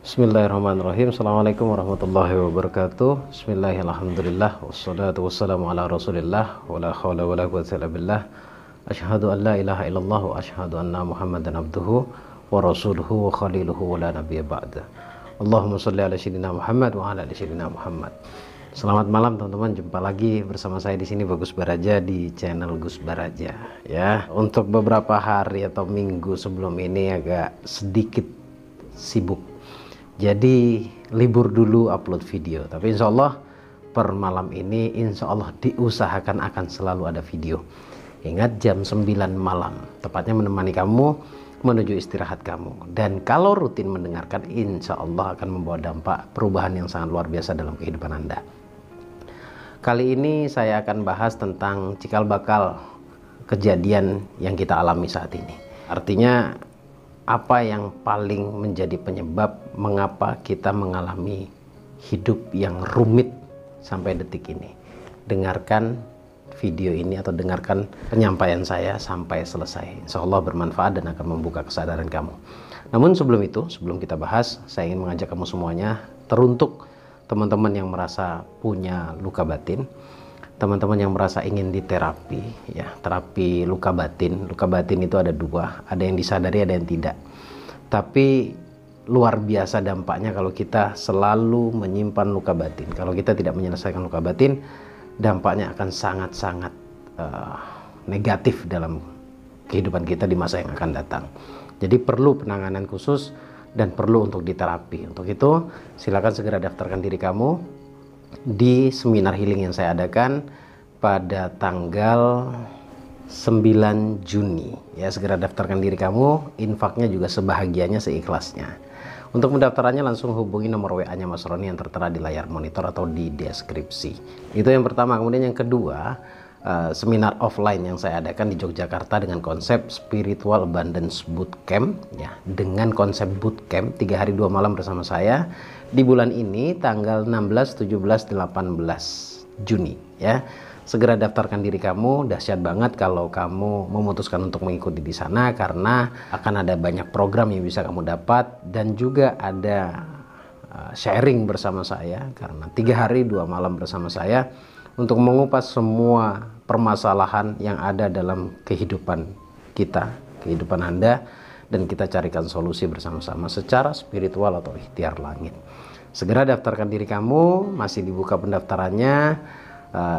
Bismillahirrahmanirrahim. Assalamualaikum warahmatullahi wabarakatuh. Bismillahirrahmanirrahim. Wassalatu wassalamu ala rasulillah. Wa la hawla wa la quwwata illa billah. Asyhadu an la ilaha illallah wa asyhadu anna muhammadan abduhu wa rasuluhu wa khaliluhu wa la nabiyya ba'da. Allahumma sholli ala sayyidina Muhammad wa ala ali sayyidina Muhammad. Selamat malam teman-teman, jumpa lagi bersama saya di sini Bagus Baraja di channel Gus Baraja ya. Untuk beberapa hari atau minggu sebelum ini agak sedikit sibuk, jadi libur dulu upload video, tapi insya Allah per malam ini insya Allah diusahakan akan selalu ada video. Ingat, jam 9 malam tepatnya menemani kamu menuju istirahat kamu, dan kalau rutin mendengarkan insya Allah akan membawa dampak perubahan yang sangat luar biasa dalam kehidupan Anda. Kali ini saya akan bahas tentang cikal bakal kejadian yang kita alami saat ini. Artinya apa yang paling menjadi penyebab mengapa kita mengalami hidup yang rumit sampai detik ini. Dengarkan video ini atau dengarkan penyampaian saya sampai selesai. Insya Allah bermanfaat dan akan membuka kesadaran kamu. Namun sebelum itu, sebelum kita bahas, saya ingin mengajak kamu semuanya, teruntuk teman-teman yang merasa punya luka batin, teman-teman yang merasa ingin diterapi ya, terapi luka batin. Luka batin itu ada dua, ada yang disadari, ada yang tidak. Tapi luar biasa dampaknya kalau kita selalu menyimpan luka batin. Kalau kita tidak menyelesaikan luka batin, dampaknya akan sangat-sangat negatif dalam kehidupan kita di masa yang akan datang. Jadi perlu penanganan khusus dan perlu untuk diterapi. Untuk itu silakan segera daftarkan diri kamu di seminar healing yang saya adakan pada tanggal 9 Juni ya. Segera daftarkan diri kamu, infaknya juga sebahagianya seikhlasnya. Untuk mendaftarannya langsung hubungi nomor WA-nya Mas Roni yang tertera di layar monitor atau di deskripsi. Itu yang pertama. Kemudian yang kedua, seminar offline yang saya adakan di Yogyakarta dengan konsep Spiritual Abundance Bootcamp ya, dengan konsep bootcamp 3 hari 2 malam bersama saya di bulan ini tanggal 16, 17, 18 Juni ya. Segera daftarkan diri kamu. Dahsyat banget kalau kamu memutuskan untuk mengikuti di sana, karena akan ada banyak program yang bisa kamu dapat dan juga ada sharing bersama saya, karena 3 hari 2 malam bersama saya untuk mengupas semua permasalahan yang ada dalam kehidupan kita, kehidupan Anda, dan kita carikan solusi bersama-sama secara spiritual atau ikhtiar langit. Segera daftarkan diri kamu, masih dibuka pendaftarannya.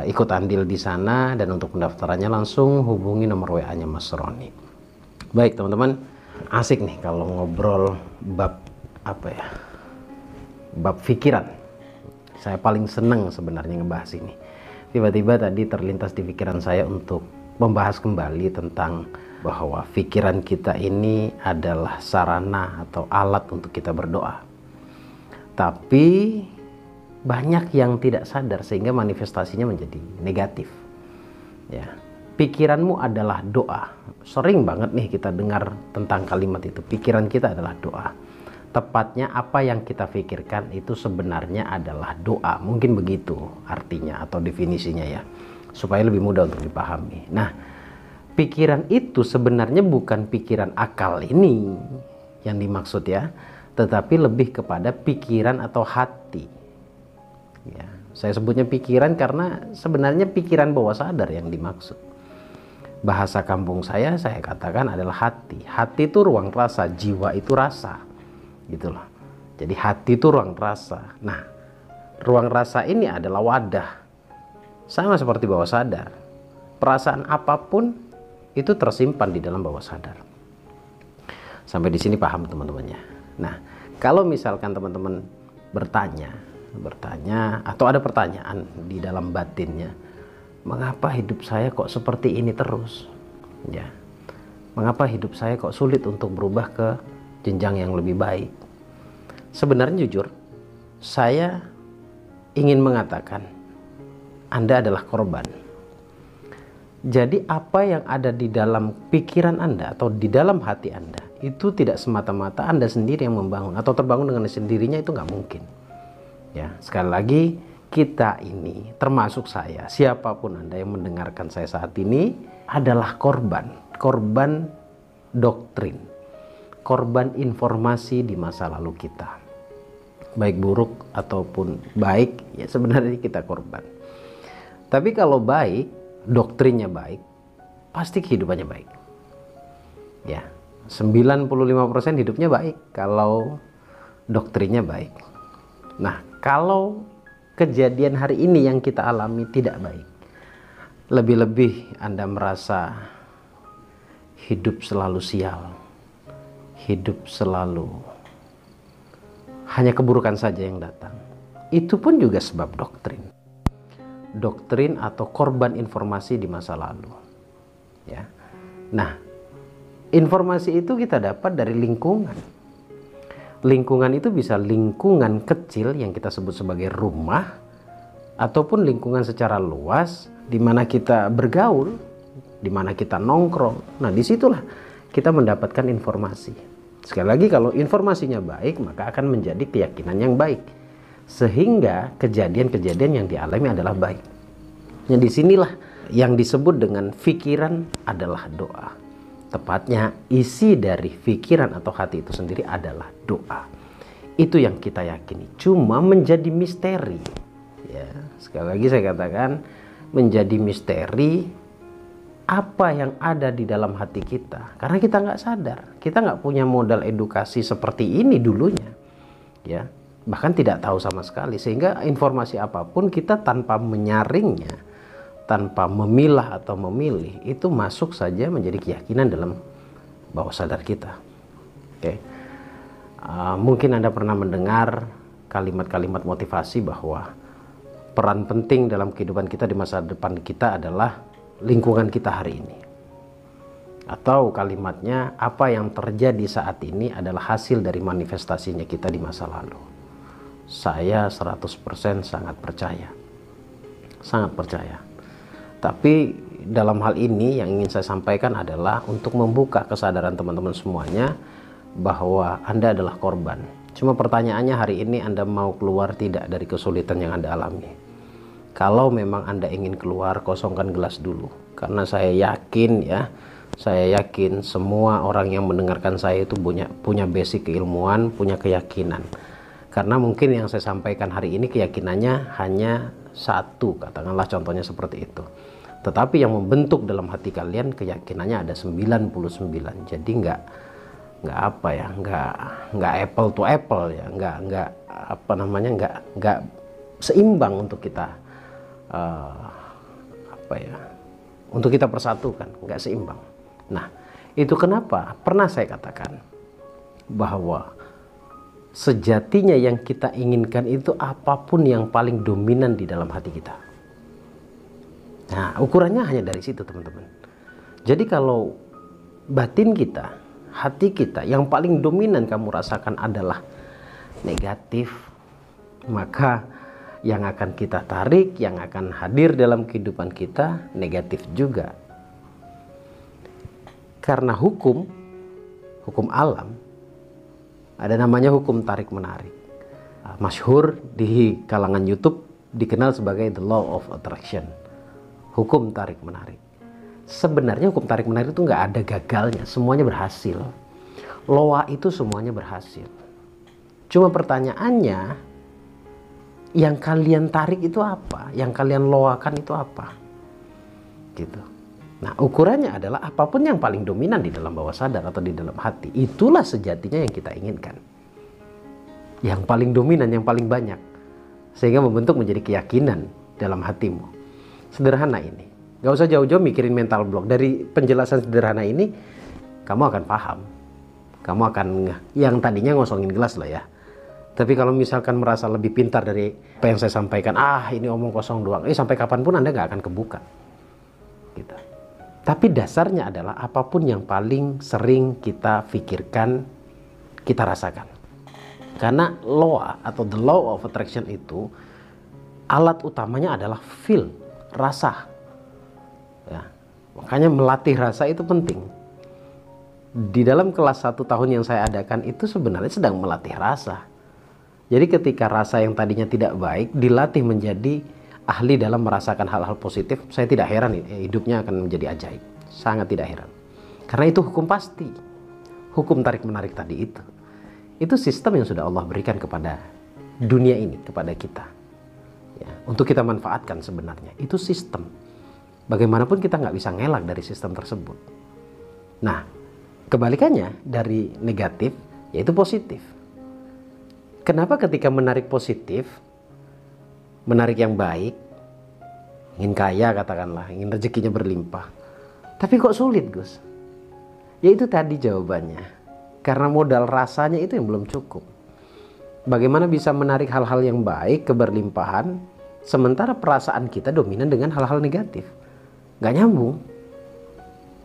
Ikut andil di sana, dan untuk pendaftarannya langsung hubungi nomor WA-nya Mas Roni. Baik teman-teman, asik nih kalau ngobrol bab apa ya, bab pikiran. Saya paling seneng sebenarnya ngebahas ini. Tiba-tiba tadi terlintas di pikiran saya untuk membahas kembali tentang bahwa pikiran kita ini adalah sarana atau alat untuk kita berdoa. Tapi banyak yang tidak sadar sehingga manifestasinya menjadi negatif ya. Pikiranmu adalah doa. Sering banget nih kita dengar tentang kalimat itu, pikiran kita adalah doa. Tepatnya apa yang kita pikirkan itu sebenarnya adalah doa. Mungkin begitu artinya atau definisinya ya, supaya lebih mudah untuk dipahami. Nah, pikiran itu sebenarnya bukan pikiran akal ini yang dimaksud ya, tetapi lebih kepada pikiran atau hati ya. Saya sebutnya pikiran karena sebenarnya pikiran bawah sadar yang dimaksud. Bahasa kampung saya katakan adalah hati. Hati itu ruang rasa, jiwa itu rasa gitu loh. Jadi hati itu ruang rasa. Nah, ruang rasa ini adalah wadah, sama seperti bawah sadar. Perasaan apapun itu tersimpan di dalam bawah sadar. Sampai di sini paham teman-temannya. Nah, kalau misalkan teman-teman bertanya atau ada pertanyaan di dalam batinnya, mengapa hidup saya kok seperti ini terus ya, mengapa hidup saya kok sulit untuk berubah ke jenjang yang lebih baik. Sebenarnya jujur, saya ingin mengatakan Anda adalah korban. Jadi apa yang ada di dalam pikiran Anda atau di dalam hati Anda itu tidak semata-mata Anda sendiri yang membangun atau terbangun dengan sendirinya, itu nggak mungkin. Ya, sekali lagi, kita ini termasuk saya, siapapun Anda yang mendengarkan saya saat ini, adalah korban doktrin, korban informasi di masa lalu kita. Baik buruk ataupun baik, ya sebenarnya kita korban. Tapi kalau baik, doktrinnya baik, pasti kehidupannya baik. Ya, 95% hidupnya baik kalau doktrinnya baik. Nah, kalau kejadian hari ini yang kita alami tidak baik, lebih-lebih Anda merasa hidup selalu sial, hidup selalu hanya keburukan saja yang datang, itu pun juga sebab doktrin atau korban informasi di masa lalu. Ya. Nah, informasi itu kita dapat dari lingkungan. Lingkungan itu bisa lingkungan kecil yang kita sebut sebagai rumah, ataupun lingkungan secara luas di mana kita bergaul, di mana kita nongkrong. Nah, disitulah kita mendapatkan informasi. Sekali lagi, kalau informasinya baik, maka akan menjadi keyakinan yang baik, sehingga kejadian-kejadian yang dialami adalah baik. Nah, disinilah yang disebut dengan pikiran adalah doa. Tepatnya isi dari pikiran atau hati itu sendiri adalah doa. Itu yang kita yakini. Cuma menjadi misteri. Ya, sekali lagi saya katakan, menjadi misteri apa yang ada di dalam hati kita. Karena kita nggak sadar, kita nggak punya modal edukasi seperti ini dulunya. Ya, bahkan tidak tahu sama sekali. Sehingga informasi apapun kita tanpa menyaringnya, tanpa memilah atau memilih, itu masuk saja menjadi keyakinan dalam bawah sadar kita. Oke. Mungkin Anda pernah mendengar kalimat-kalimat motivasi bahwa peran penting dalam kehidupan kita di masa depan kita adalah lingkungan kita hari ini. Atau kalimatnya, apa yang terjadi saat ini adalah hasil dari manifestasinya kita di masa lalu. Saya 100% sangat percaya. Sangat percaya. Tapi dalam hal ini yang ingin saya sampaikan adalah untuk membuka kesadaran teman-teman semuanya bahwa Anda adalah korban. Cuma pertanyaannya hari ini, Anda mau keluar tidak dari kesulitan yang Anda alami? Kalau memang Anda ingin keluar, kosongkan gelas dulu. Karena saya yakin semua orang yang mendengarkan saya itu punya basic keilmuan, punya keyakinan. Karena mungkin yang saya sampaikan hari ini keyakinannya hanya satu, katakanlah contohnya seperti itu. Tetapi yang membentuk dalam hati kalian keyakinannya ada 99. Jadi nggak apple to apple ya, nggak seimbang untuk kita untuk kita persatukan, nggak seimbang. Nah, itu kenapa pernah saya katakan bahwa sejatinya yang kita inginkan itu apapun yang paling dominan di dalam hati kita. Nah, ukurannya hanya dari situ, teman-teman. Jadi kalau batin kita, hati kita yang paling dominan kamu rasakan adalah negatif, maka yang akan kita tarik, yang akan hadir dalam kehidupan kita negatif juga. Karena hukum alam ada namanya hukum tarik menarik. Masyhur di kalangan YouTube dikenal sebagai the law of attraction. Hukum tarik menarik. Sebenarnya hukum tarik menarik itu nggak ada gagalnya, semuanya berhasil. Loa itu semuanya berhasil. Cuma pertanyaannya, yang kalian tarik itu apa? Yang kalian loakan itu apa? Gitu. Nah, ukurannya adalah apapun yang paling dominan di dalam bawah sadar atau di dalam hati, itulah sejatinya yang kita inginkan. Yang paling dominan, yang paling banyak. Sehingga membentuk menjadi keyakinan dalam hatimu. Sederhana ini. Gak usah jauh-jauh mikirin mental block. Dari penjelasan sederhana ini, kamu akan paham. Kamu akan, yang tadinya ngosongin gelas loh ya. Tapi kalau misalkan merasa lebih pintar dari apa yang saya sampaikan, ini omong kosong doang, sampai kapanpun Anda nggak akan kebuka. Gitu. Tapi dasarnya adalah apapun yang paling sering kita pikirkan, kita rasakan. Karena law atau the law of attraction itu, alat utamanya adalah feel, rasa. Ya. Makanya melatih rasa itu penting. Di dalam kelas 1 tahun yang saya adakan itu sebenarnya sedang melatih rasa. Jadi ketika rasa yang tadinya tidak baik dilatih menjadi ahli dalam merasakan hal-hal positif, saya tidak heran hidupnya akan menjadi ajaib. Sangat tidak heran. Karena itu hukum pasti. Hukum tarik-menarik tadi itu sistem yang sudah Allah berikan kepada dunia ini, kepada kita. Ya, untuk kita manfaatkan sebenarnya. Itu sistem. Bagaimanapun kita nggak bisa ngelak dari sistem tersebut. Nah, kebalikannya dari negatif, yaitu positif. Kenapa ketika menarik positif, menarik yang baik, ingin kaya katakanlah, ingin rezekinya berlimpah, tapi kok sulit Gus? Ya itu tadi jawabannya. Karena modal rasanya itu yang belum cukup. Bagaimana bisa menarik hal-hal yang baik, keberlimpahan, sementara perasaan kita dominan dengan hal-hal negatif? Gak nyambung.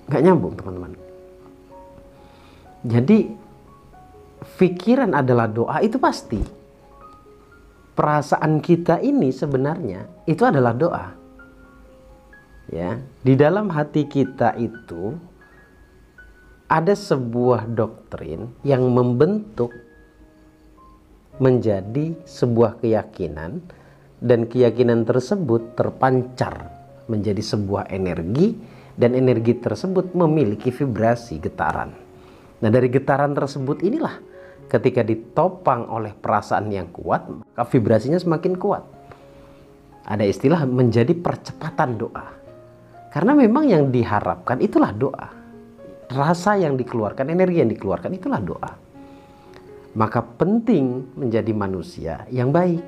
Gak nyambung teman-teman. Jadi pikiran adalah doa itu pasti. Perasaan kita ini sebenarnya itu adalah doa. Ya, di dalam hati kita itu ada sebuah doktrin yang membentuk menjadi sebuah keyakinan, dan keyakinan tersebut terpancar menjadi sebuah energi, dan energi tersebut memiliki vibrasi getaran. Nah, dari getaran tersebut inilah ketika ditopang oleh perasaan yang kuat, maka vibrasinya semakin kuat. Ada istilah menjadi percepatan doa. Karena memang yang diharapkan itulah doa. Rasa yang dikeluarkan, energi yang dikeluarkan itulah doa. Maka penting menjadi manusia yang baik.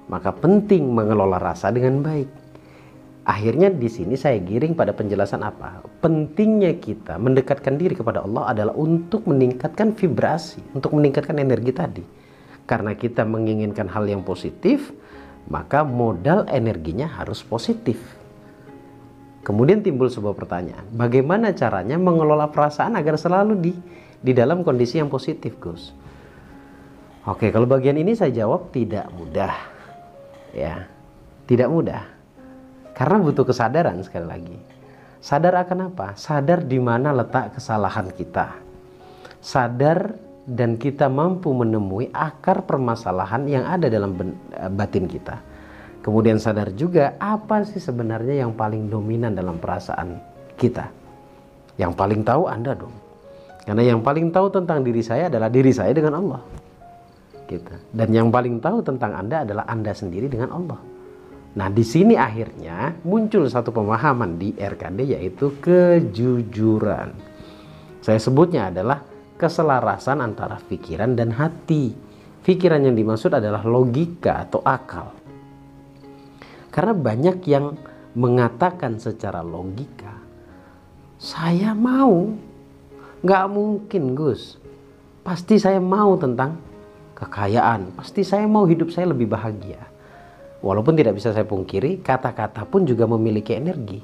Maka penting mengelola rasa dengan baik. Akhirnya di sini saya giring pada penjelasan apa? Pentingnya kita mendekatkan diri kepada Allah adalah untuk meningkatkan vibrasi, untuk meningkatkan energi tadi. Karena kita menginginkan hal yang positif, maka modal energinya harus positif. Kemudian timbul sebuah pertanyaan, bagaimana caranya mengelola perasaan agar selalu di dalam kondisi yang positif, Gus? Oke, kalau bagian ini saya jawab tidak mudah. Ya, tidak mudah. Karena butuh kesadaran sekali lagi. Sadar akan apa? Sadar di mana letak kesalahan kita. Sadar dan kita mampu menemui akar permasalahan yang ada dalam batin kita. Kemudian sadar juga apa sih sebenarnya yang paling dominan dalam perasaan kita. Yang paling tahu Anda dong. Karena yang paling tahu tentang diri saya adalah diri saya dengan Allah. Gitu. Dan yang paling tahu tentang Anda adalah Anda sendiri dengan Allah. Nah, di sini akhirnya muncul satu pemahaman di RKD, yaitu kejujuran. Saya sebutnya adalah keselarasan antara pikiran dan hati. Pikiran yang dimaksud adalah logika atau akal. Karena banyak yang mengatakan secara logika, saya mau. Nggak mungkin Gus. Pasti saya mau tentang kekayaan. Pasti saya mau hidup saya lebih bahagia. Walaupun tidak bisa saya pungkiri, kata-kata pun juga memiliki energi.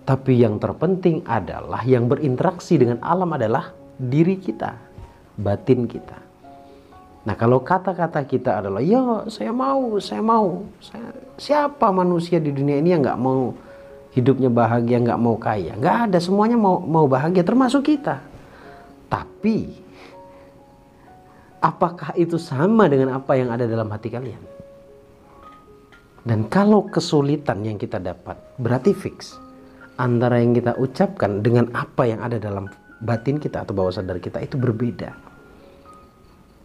Tapi yang terpenting adalah yang berinteraksi dengan alam adalah diri kita, batin kita. Nah, kalau kata-kata kita adalah ya saya mau. Siapa manusia di dunia ini yang nggak mau hidupnya bahagia, nggak mau kaya? Nggak ada, semuanya mau bahagia, termasuk kita. Tapi apakah itu sama dengan apa yang ada dalam hati kalian? Dan kalau kesulitan yang kita dapat, berarti fix antara yang kita ucapkan dengan apa yang ada dalam batin kita atau bawah sadar kita itu berbeda.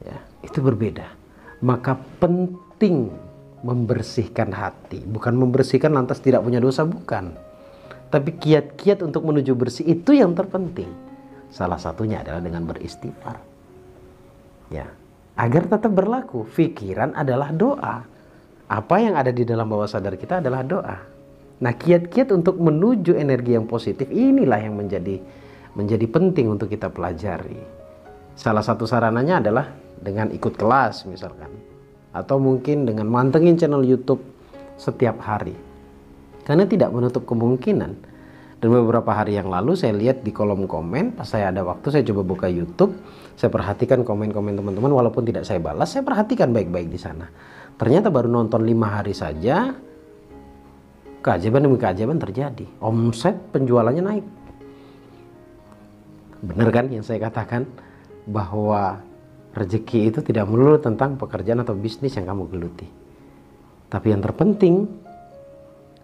Ya, itu berbeda. Maka penting membersihkan hati. Bukan membersihkan lantas tidak punya dosa, bukan. Tapi kiat-kiat untuk menuju bersih itu yang terpenting. Salah satunya adalah dengan beristighfar. Ya, agar tetap berlaku. Pikiran adalah doa. Apa yang ada di dalam bawah sadar kita adalah doa. Nah, kiat-kiat untuk menuju energi yang positif inilah yang menjadi penting untuk kita pelajari. Salah satu sarananya adalah dengan ikut kelas misalkan, atau mungkin dengan mantengin channel YouTube setiap hari. Karena tidak menutup kemungkinan. Dan beberapa hari yang lalu saya lihat di kolom komen, pas saya ada waktu saya coba buka YouTube, saya perhatikan komen-komen teman-teman, walaupun tidak saya balas, saya perhatikan baik-baik di sana. Ternyata baru nonton 5 hari saja keajaiban demi keajaiban terjadi. Omset penjualannya naik. Benar kan yang saya katakan? Bahwa rezeki itu tidak melulu tentang pekerjaan atau bisnis yang kamu geluti. Tapi yang terpenting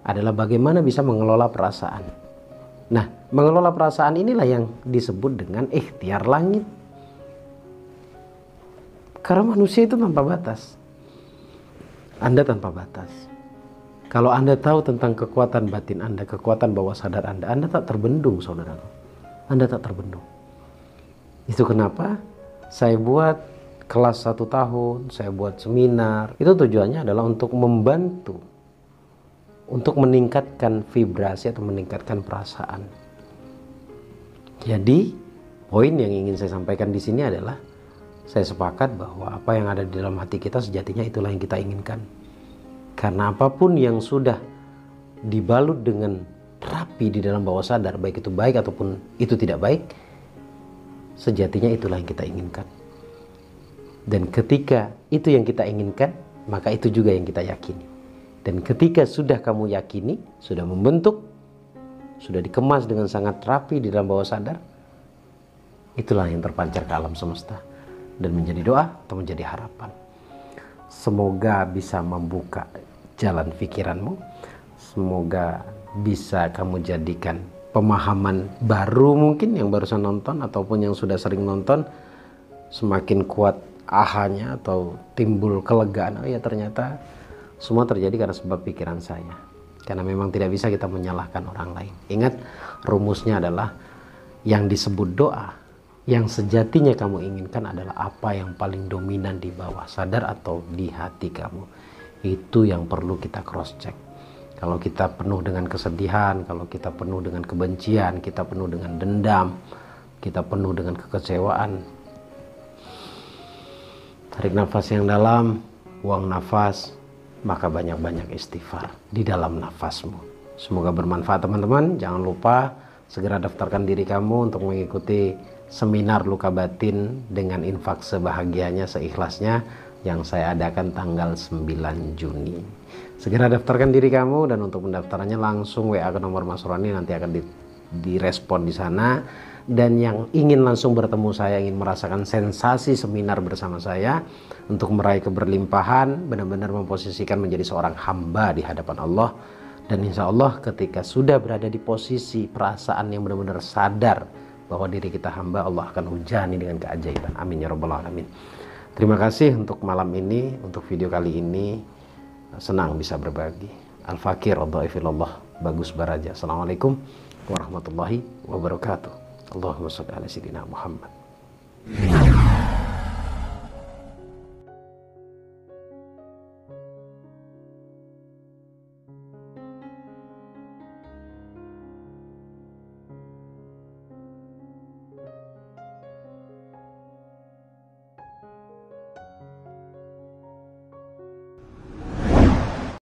adalah bagaimana bisa mengelola perasaan. Nah, mengelola perasaan inilah yang disebut dengan ikhtiar langit. Karena manusia itu tanpa batas. Anda tanpa batas. Kalau Anda tahu tentang kekuatan batin Anda, kekuatan bawah sadar Anda tak terbendung, saudaraku. Anda tak terbendung. Itu kenapa saya buat kelas 1 tahun, saya buat seminar. Itu tujuannya adalah untuk membantu, untuk meningkatkan vibrasi atau meningkatkan perasaan. Jadi, poin yang ingin saya sampaikan di sini adalah saya sepakat bahwa apa yang ada di dalam hati kita sejatinya itulah yang kita inginkan. Karena apapun yang sudah dibalut dengan rapi di dalam bawah sadar, baik itu baik ataupun itu tidak baik, sejatinya itulah yang kita inginkan. Dan ketika itu yang kita inginkan, maka itu juga yang kita yakini. Dan ketika sudah kamu yakini, sudah membentuk, sudah dikemas dengan sangat rapi di dalam bawah sadar, itulah yang terpancar ke alam semesta dan menjadi doa atau menjadi harapan. Semoga bisa membuka jalan pikiranmu. Semoga bisa kamu jadikan pemahaman baru mungkin yang barusan nonton ataupun yang sudah sering nonton, semakin kuat ahanya atau timbul kelegaan. Oh ya, ternyata semua terjadi karena sebab pikiran saya. Karena memang tidak bisa kita menyalahkan orang lain. Ingat, rumusnya adalah yang disebut doa, yang sejatinya kamu inginkan adalah apa yang paling dominan di bawah sadar atau di hati kamu. Itu yang perlu kita cross check. Kalau kita penuh dengan kesedihan, kalau kita penuh dengan kebencian, kita penuh dengan dendam, kita penuh dengan kekecewaan, tarik nafas yang dalam, buang nafas, maka banyak-banyak istighfar di dalam nafasmu. Semoga bermanfaat teman-teman. Jangan lupa segera daftarkan diri kamu untuk mengikuti seminar luka batin dengan infak sebahagianya, seikhlasnya, yang saya adakan tanggal 9 Juni. Segera daftarkan diri kamu, dan untuk pendaftarannya langsung WA ke nomor Mas Roni, nanti akan direspon di sana. Dan yang ingin langsung bertemu saya, ingin merasakan sensasi seminar bersama saya untuk meraih keberlimpahan, benar-benar memposisikan menjadi seorang hamba di hadapan Allah. Dan insya Allah ketika sudah berada di posisi perasaan yang benar-benar sadar bahwa diri kita hamba, Allah akan hujani dengan keajaiban. Amin ya rabbal alamin. Terima kasih untuk malam ini, untuk video kali ini. Senang bisa berbagi. Al-Fakir Al-Dhaifillallah Bagus Baraja. Assalamualaikum warahmatullahi wabarakatuh. Allahumma shalli ala sayyidina Muhammad.